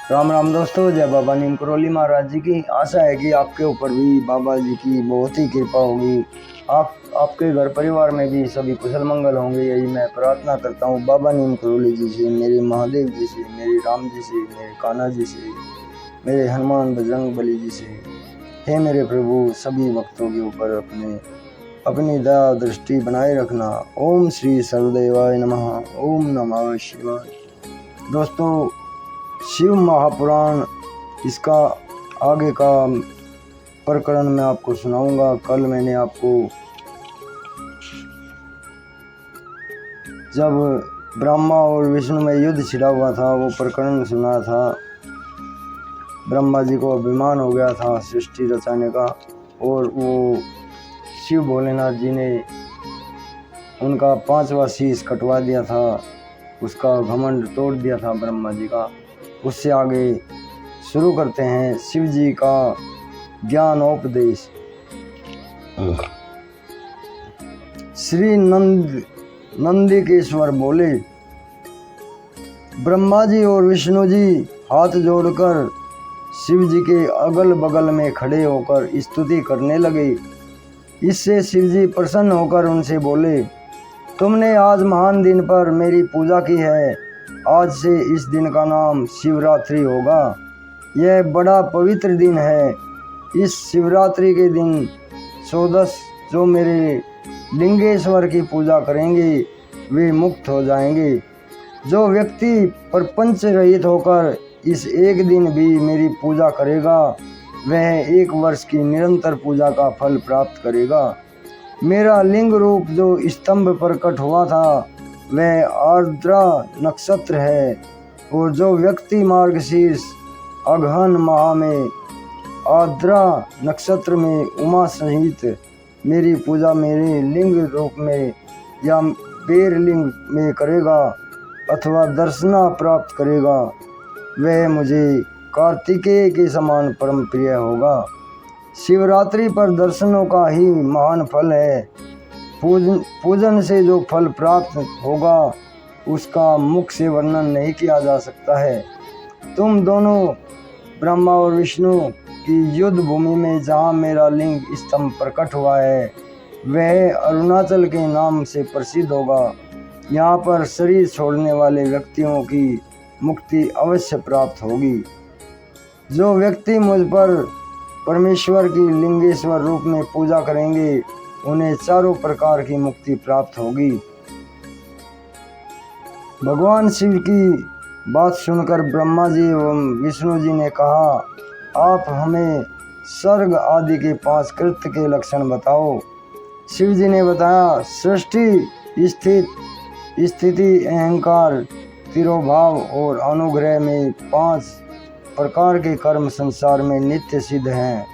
राम राम दोस्तों, जय बाबा नीम करोली महाराज जी की। आशा है कि आपके ऊपर भी बाबा जी की बहुत ही कृपा होगी। आपके घर परिवार में भी सभी कुशल मंगल होंगे, यही मैं प्रार्थना करता हूँ बाबा नीम करोली जी से, मेरे महादेव जी से, मेरे राम जी से, मेरे कान्हा जी से, मेरे हनुमान बजरंग बली जी से। हे मेरे प्रभु, सभी भक्तों के ऊपर अपनी दया दृष्टि बनाए रखना। ओम श्री सर्वदेवाय नमः। ओम नमः शिवाय। दोस्तों, शिव महापुराण, इसका आगे का प्रकरण मैं आपको सुनाऊंगा। कल मैंने आपको जब ब्रह्मा और विष्णु में युद्ध छिड़ा हुआ था वो प्रकरण सुना था। ब्रह्मा जी को अभिमान हो गया था सृष्टि रचाने का, और वो शिव भोलेनाथ जी ने उनका 5वां शीश कटवा दिया था, उसका घमंड तोड़ दिया था ब्रह्मा जी का। उससे आगे शुरू करते हैं शिव जी का ज्ञानोपदेश। श्री नंदिकेश्वर बोले, ब्रह्मा जी और विष्णु जी हाथ जोड़कर शिव जी के अगल बगल में खड़े होकर स्तुति करने लगे। इससे शिव जी प्रसन्न होकर उनसे बोले, तुमने आज महान दिन पर मेरी पूजा की है। आज से इस दिन का नाम शिवरात्रि होगा। यह बड़ा पवित्र दिन है। इस शिवरात्रि के दिन 14 जो मेरे लिंगेश्वर की पूजा करेंगे वे मुक्त हो जाएंगे। जो व्यक्ति प्रपंच रहित होकर इस एक दिन भी मेरी पूजा करेगा वह 1 वर्ष की निरंतर पूजा का फल प्राप्त करेगा। मेरा लिंग रूप जो स्तंभ प्रकट हुआ था वह आर्द्रा नक्षत्र है, और जो व्यक्ति मार्गशीर्ष अगहन माह में आर्द्रा नक्षत्र में उमा सहित मेरी पूजा मेरे लिंग रूप में या बेर लिंग में करेगा अथवा दर्शना प्राप्त करेगा वह मुझे कार्तिकेय के समान परम प्रिय होगा। शिवरात्रि पर दर्शनों का ही महान फल है। पूजन से जो फल प्राप्त होगा उसका मुख से वर्णन नहीं किया जा सकता है। तुम दोनों ब्रह्मा और विष्णु की युद्ध भूमि में जहाँ मेरा लिंग स्तंभ प्रकट हुआ है वह अरुणाचल के नाम से प्रसिद्ध होगा। यहाँ पर शरीर छोड़ने वाले व्यक्तियों की मुक्ति अवश्य प्राप्त होगी। जो व्यक्ति मुझ पर परमेश्वर की लिंगेश्वर रूप में पूजा करेंगे उन्हें चारों प्रकार की मुक्ति प्राप्त होगी। भगवान शिव की बात सुनकर ब्रह्मा जी एवं विष्णु जी ने कहा, आप हमें सर्ग आदि के 5 कृत्य के लक्षण बताओ। शिव जी ने बताया, सृष्टि स्थिति अहंकार तिरोभाव और अनुग्रह में 5 प्रकार के कर्म संसार में नित्य सिद्ध हैं।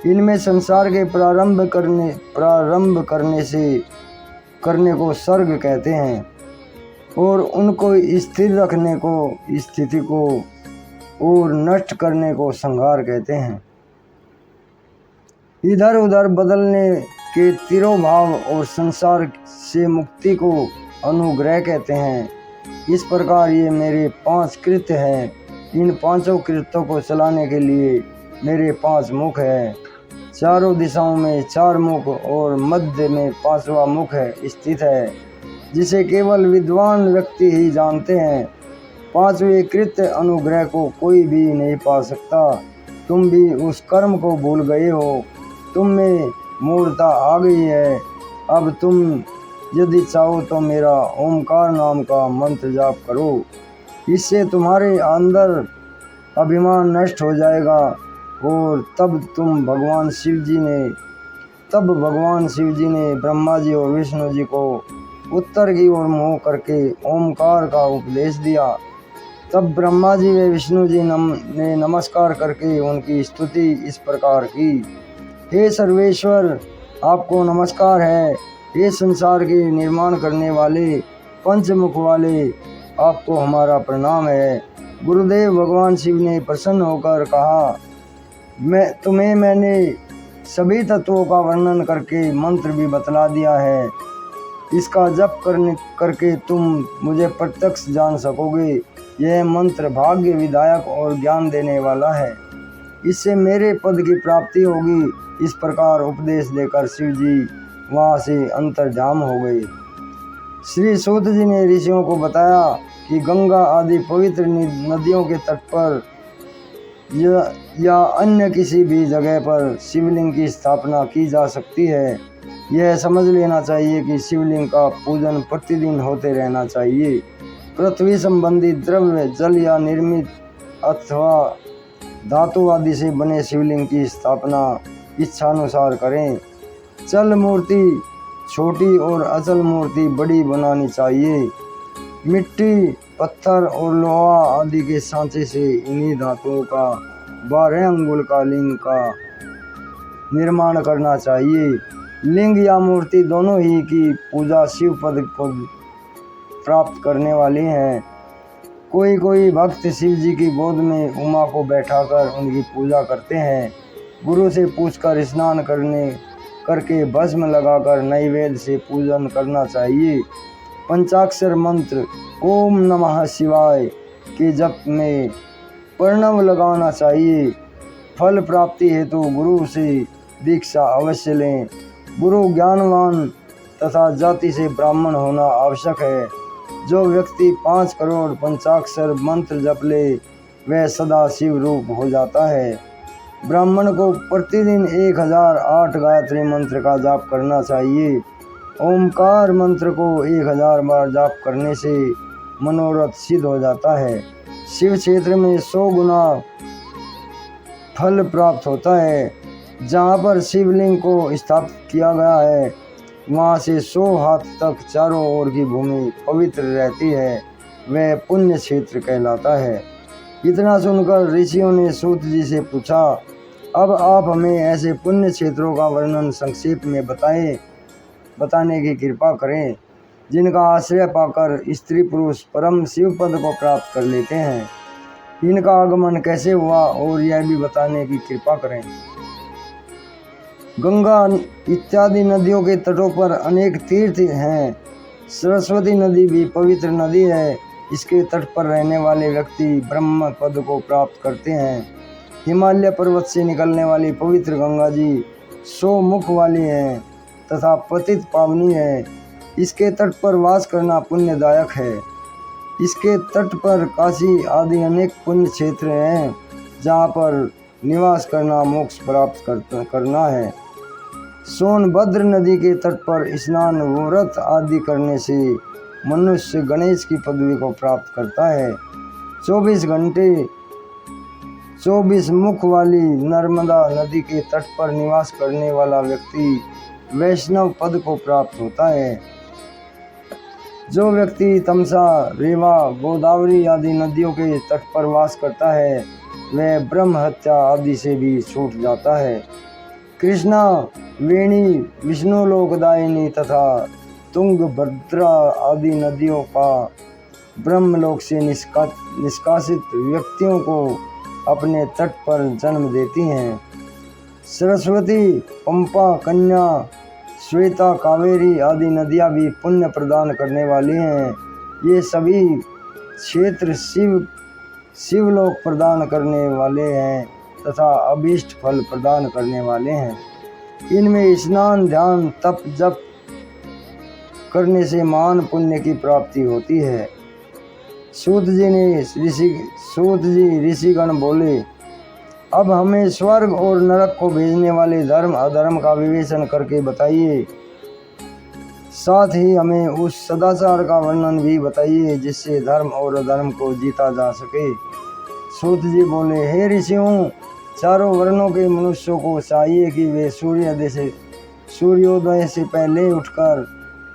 इनमें संसार के प्रारंभ करने को सर्ग कहते हैं, और उनको स्थिर रखने को स्थिति को और नष्ट करने को संहार कहते हैं। इधर उधर बदलने के तिरोभाव और संसार से मुक्ति को अनुग्रह कहते हैं। इस प्रकार ये मेरे 5 कृत्य हैं। इन 5 कृत्यों को चलाने के लिए मेरे 5 मुख हैं। चारों दिशाओं में 4 मुख और मध्य में 5वां मुख स्थित है, जिसे केवल विद्वान व्यक्ति ही जानते हैं। 5वें कृत्य अनुग्रह को कोई भी नहीं पा सकता। तुम भी उस कर्म को भूल गए हो। तुम में मूर्खता आ गई है। अब तुम यदि चाहो तो मेरा ओमकार नाम का मंत्र जाप करो। इससे तुम्हारे अंदर अभिमान नष्ट हो जाएगा, और तब भगवान शिव जी ने ब्रह्मा जी और विष्णु जी को उत्तर की ओर मुँह करके ओमकार का उपदेश दिया। तब ब्रह्मा जी व विष्णु जी ने नमस्कार करके उनकी स्तुति इस प्रकार की, हे सर्वेश्वर, आपको नमस्कार है। हे संसार के निर्माण करने वाले पंचमुख वाले, आपको हमारा प्रणाम है। गुरुदेव भगवान शिव ने प्रसन्न होकर कहा, मैंने सभी तत्वों का वर्णन करके मंत्र भी बतला दिया है। इसका जप करके तुम मुझे प्रत्यक्ष जान सकोगे। यह मंत्र भाग्य विधायक और ज्ञान देने वाला है। इससे मेरे पद की प्राप्ति होगी। इस प्रकार उपदेश देकर शिव जी वहाँ से अंतर्धाम हो गए। श्री सूत जी ने ऋषियों को बताया कि गंगा आदि पवित्र नदियों के तट पर या अन्य किसी भी जगह पर शिवलिंग की स्थापना की जा सकती है। यह समझ लेना चाहिए कि शिवलिंग का पूजन प्रतिदिन होते रहना चाहिए। पृथ्वी संबंधी द्रव्य, जल या निर्मित अथवा धातु आदि से बने शिवलिंग की स्थापना इच्छानुसार करें। चल मूर्ति छोटी और अचल मूर्ति बड़ी बनानी चाहिए। मिट्टी, पत्थर और लोहा आदि के सांचे से इन्हीं धातुओं का 12 अंगुल का लिंग का निर्माण करना चाहिए। लिंग या मूर्ति दोनों ही की पूजा शिव पद को प्राप्त करने वाली है। कोई भक्त शिव जी की गोद में उमा को बैठाकर उनकी पूजा करते हैं। गुरु से पूछकर स्नान करके भस्म लगाकर नैवेद्य से पूजन करना चाहिए। पंचाक्षर मंत्र ओम नमः शिवाय के जप में प्रणव लगाना चाहिए। फल प्राप्ति हेतु गुरु से दीक्षा अवश्य लें। गुरु ज्ञानवान तथा जाति से ब्राह्मण होना आवश्यक है। जो व्यक्ति 5 करोड़ पंचाक्षर मंत्र जप ले वह सदा शिव रूप हो जाता है। ब्राह्मण को प्रतिदिन 1008 गायत्री मंत्र का जाप करना चाहिए। ओमकार मंत्र को 1000 बार जाप करने से मनोरथ सिद्ध हो जाता है। शिव क्षेत्र में 100 गुना फल प्राप्त होता है। जहाँ पर शिवलिंग को स्थापित किया गया है वहाँ से 100 हाथ तक चारों ओर की भूमि पवित्र रहती है। वह पुण्य क्षेत्र कहलाता है। इतना सुनकर ऋषियों ने सूत जी से पूछा, अब आप हमें ऐसे पुण्य क्षेत्रों का वर्णन संक्षेप में बताने की कृपा करें जिनका आश्रय पाकर स्त्री पुरुष परम शिव पद को प्राप्त कर लेते हैं। इनका आगमन कैसे हुआ और यह भी बताने की कृपा करें। गंगा इत्यादि नदियों के तटों पर अनेक तीर्थ हैं। सरस्वती नदी भी पवित्र नदी है। इसके तट पर रहने वाले व्यक्ति ब्रह्म पद को प्राप्त करते हैं। हिमालय पर्वत से निकलने वाली पवित्र गंगा जी 100 मुख वाली है तथा पतित पावनी है। इसके तट पर वास करना पुण्यदायक है। इसके तट पर काशी आदि अनेक पुण्य क्षेत्र हैं जहाँ पर निवास करना मोक्ष प्राप्त करना है। सोनभद्र नदी के तट पर स्नान व्रत आदि करने से मनुष्य गणेश की पदवी को प्राप्त करता है। 24 घंटे 24 मुख वाली नर्मदा नदी के तट पर निवास करने वाला व्यक्ति वैष्णव पद को प्राप्त होता है। जो व्यक्ति तमसा, रेवा, गोदावरी आदि नदियों के तट पर वास करता है वह ब्रह्म हत्या आदि से भी छूट जाता है। कृष्णा, वेणी, विष्णु लोकदायिनी तथा तुंगभद्रा आदि नदियों का ब्रह्मलोक से निष्कासित व्यक्तियों को अपने तट पर जन्म देती हैं। सरस्वती, पंपा, कन्या, श्वेता, कावेरी आदि नदियाँ भी पुण्य प्रदान करने वाली हैं। ये सभी क्षेत्र शिवलोक प्रदान करने वाले हैं तथा अभीष्ट फल प्रदान करने वाले हैं। इनमें स्नान, ध्यान, तप, जप करने से महान पुण्य की प्राप्ति होती है। सूत जी ऋषिगण बोले, अब हमें स्वर्ग और नरक को भेजने वाले धर्म अधर्म का विवेचन करके बताइए। साथ ही हमें उस सदाचार का वर्णन भी बताइए जिससे धर्म और अधर्म को जीता जा सके। सूत जी बोले, हे ऋषियों, चारों वर्णों के मनुष्यों को चाहिए कि वे सूर्योदय से पहले उठकर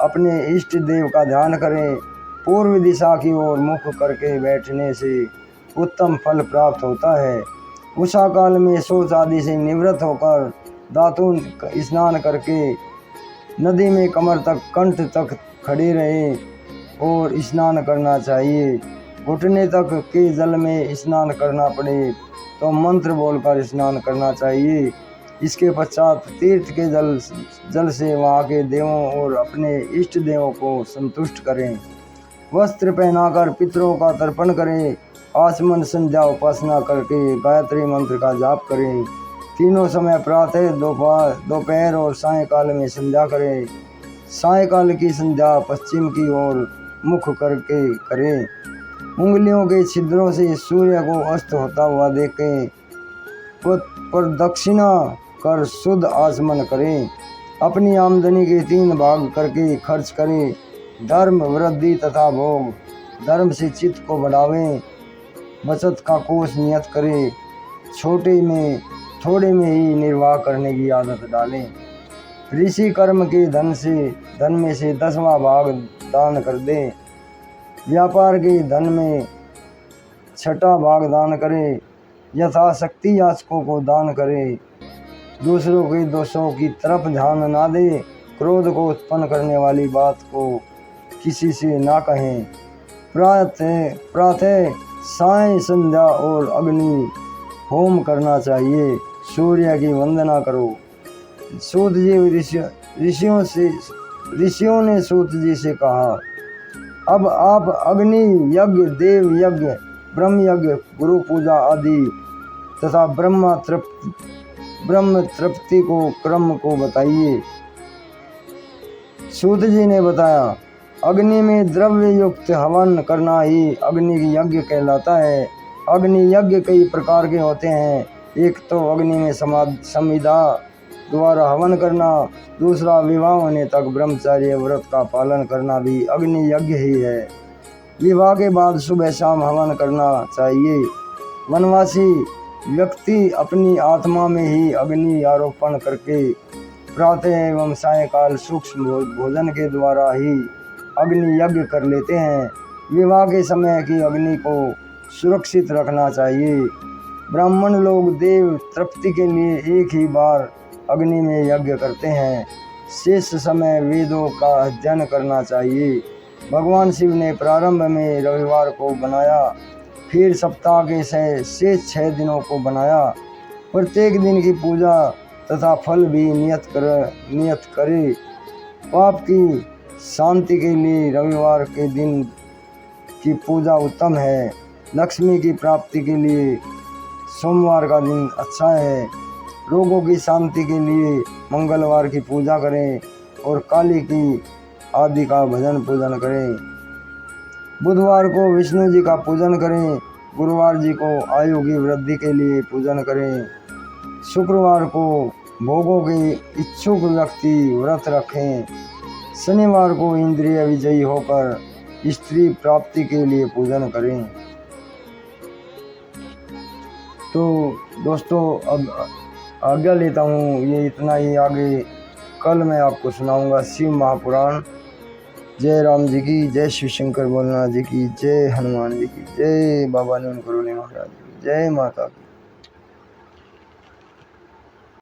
अपने इष्ट देव का ध्यान करें। पूर्व दिशा की ओर मुख करके बैठने से उत्तम फल प्राप्त होता है। उषा काल में शौच आदि से निवृत्त होकर दातून स्नान करके नदी में कमर तक कंठ तक खड़े रहे और स्नान करना चाहिए। घुटने तक के जल में स्नान करना पड़े तो मंत्र बोलकर स्नान करना चाहिए। इसके पश्चात तीर्थ के जल से वहाँ के देवों और अपने इष्ट देवों को संतुष्ट करें। वस्त्र पहनाकर पितरों का तर्पण करें। आचमन संध्या उपासना करके गायत्री मंत्र का जाप करें। तीनों समय प्रातः, दोपहर और सायंकाल में संध्या करें। सायंकाल की संध्या पश्चिम की ओर मुख करके करें। उंगलियों के छिद्रों से सूर्य को अस्त होता हुआ देखें। प्रदक्षिणा कर शुद्ध आचमन करें। अपनी आमदनी के 3 भाग करके खर्च करें। धर्म, वृद्धि तथा भोग। धर्म से चित्त को बढ़ावें। बचत का कोष नियत करें। थोड़े में ही निर्वाह करने की आदत डालें। ऋषि कर्म के धन में से 10वां भाग दान कर दें। व्यापार के धन में 6वां भाग दान करें। यथाशक्ति याचकों को दान करें। दूसरों के दोषों की तरफ ध्यान ना दें। क्रोध को उत्पन्न करने वाली बात को किसी से ना कहें। प्रातः, साय, संध्या और अग्नि होम करना चाहिए। सूर्य की वंदना करो। सूत जी ऋषियों ने सूत जी से कहा, अब आप अग्नि यज्ञ, देव यज्ञ, ब्रह्म यज्ञ, गुरु पूजा आदि तथा ब्रह्म तृप्ति को क्रम को बताइए। सूत जी ने बताया, अग्नि में द्रव्य युक्त हवन करना ही अग्नि यज्ञ कहलाता है। अग्नि यज्ञ कई प्रकार के होते हैं। एक तो अग्नि में संविदा द्वारा हवन करना, दूसरा विवाह होने तक ब्रह्मचर्य व्रत का पालन करना भी अग्नि यज्ञ ही है। विवाह के बाद सुबह शाम हवन करना चाहिए। वनवासी व्यक्ति अपनी आत्मा में ही अग्नि आरोपण करके प्रातः एवं सायंकाल सूक्ष्म भोजन के द्वारा ही अग्नि यज्ञ कर लेते हैं। विवाह के समय की अग्नि को सुरक्षित रखना चाहिए। ब्राह्मण लोग देव तृप्ति के लिए एक ही बार अग्नि में यज्ञ करते हैं। शेष समय वेदों का अध्ययन करना चाहिए। भगवान शिव ने प्रारंभ में रविवार को बनाया, फिर सप्ताह के शेष 6 दिनों को बनाया। प्रत्येक दिन की पूजा तथा फल भी नियत करे। पाप की शांति के लिए रविवार के दिन की पूजा उत्तम है। लक्ष्मी की प्राप्ति के लिए सोमवार का दिन अच्छा है। रोगों की शांति के लिए मंगलवार की पूजा करें और काली की आदि का भजन पूजन करें। बुधवार को विष्णु जी का पूजन करें। गुरुवार जी को आयु की वृद्धि के लिए पूजन करें। शुक्रवार को भोगों के इच्छुक व्यक्ति व्रत रखें। शनिवार को इंद्रिय विजयी होकर स्त्री प्राप्ति के लिए पूजन करें। तो दोस्तों, अब आज्ञा लेता हूँ। ये इतना ही, आगे कल मैं आपको सुनाऊंगा शिव महापुराण। जय राम जी की, जय शिव शंकर भोलेनाथ जी की, जय हनुमान जी की, जय बाबा नीम करोली महाराज, जय माता की।